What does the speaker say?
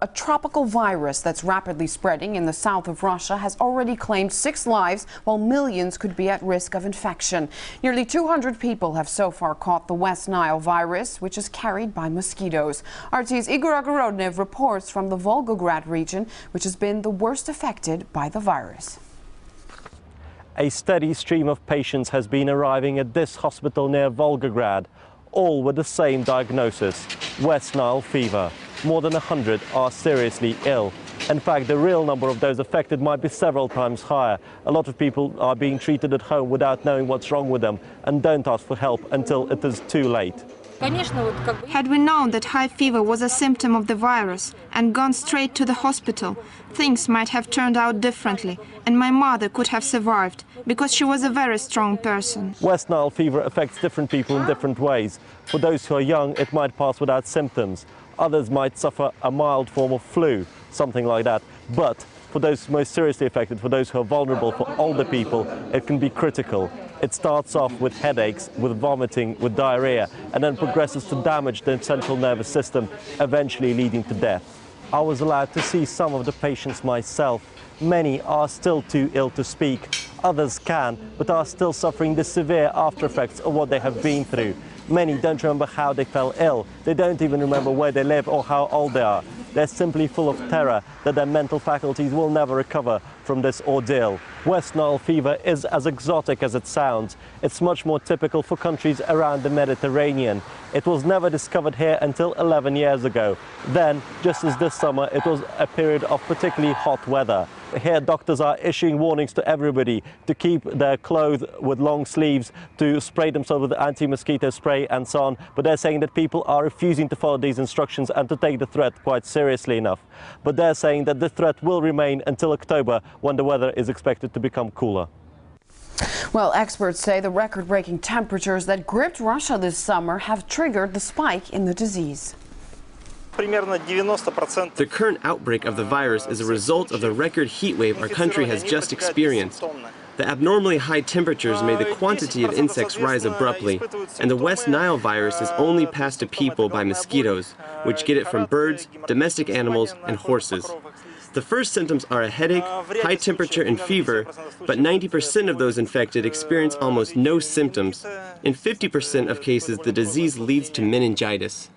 A tropical virus that's rapidly spreading in the south of Russia has already claimed 6 lives, while millions could be at risk of infection. Nearly 200 people have so far caught the West Nile virus, which is carried by mosquitoes. RT's Igor Ogorodnev reports from the Volgograd region, which has been the worst affected by the virus. A steady stream of patients has been arriving at this hospital near Volgograd, all with the same diagnosis: West Nile fever. More than 100 are seriously ill. In fact, the real number of those affected might be several times higher. A lot of people are being treated at home without knowing what's wrong with them and don't ask for help until it is too late. Had we known that high fever was a symptom of the virus and gone straight to the hospital, things might have turned out differently, and my mother could have survived, because she was a very strong person. West Nile fever affects different people in different ways. For those who are young, it might pass without symptoms. Others might suffer a mild form of flu, something like that. But for those most seriously affected, for those who are vulnerable, for older people, it can be critical. It starts off with headaches, with vomiting, with diarrhea, and then progresses to damage the central nervous system, eventually leading to death. I was allowed to see some of the patients myself. Many are still too ill to speak. Others can, but are still suffering the severe after effects of what they have been through. Many don't remember how they fell ill. They don't even remember where they live or how old they are. They're simply full of terror that their mental faculties will never recover from this ordeal. West Nile fever is as exotic as it sounds. It's much more typical for countries around the Mediterranean. It was never discovered here until 11 years ago. Then, just as this summer, it was a period of particularly hot weather. Here, doctors are issuing warnings to everybody to keep their clothes with long sleeves, to spray themselves with anti-mosquito spray and so on. But they're saying that people are refusing to follow these instructions and to take the threat quite seriously enough. But they're saying that the threat will remain until October, when the weather is expected to become cooler. Well, experts say the record-breaking temperatures that gripped Russia this summer have triggered the spike in the disease. The current outbreak of the virus is a result of the record heat wave our country has just experienced. The abnormally high temperatures made the quantity of insects rise abruptly, and the West Nile virus is only passed to people by mosquitoes, which get it from birds, domestic animals, and horses. The first symptoms are a headache, high temperature, and fever, but 90% of those infected experience almost no symptoms. In 50% of cases, the disease leads to meningitis.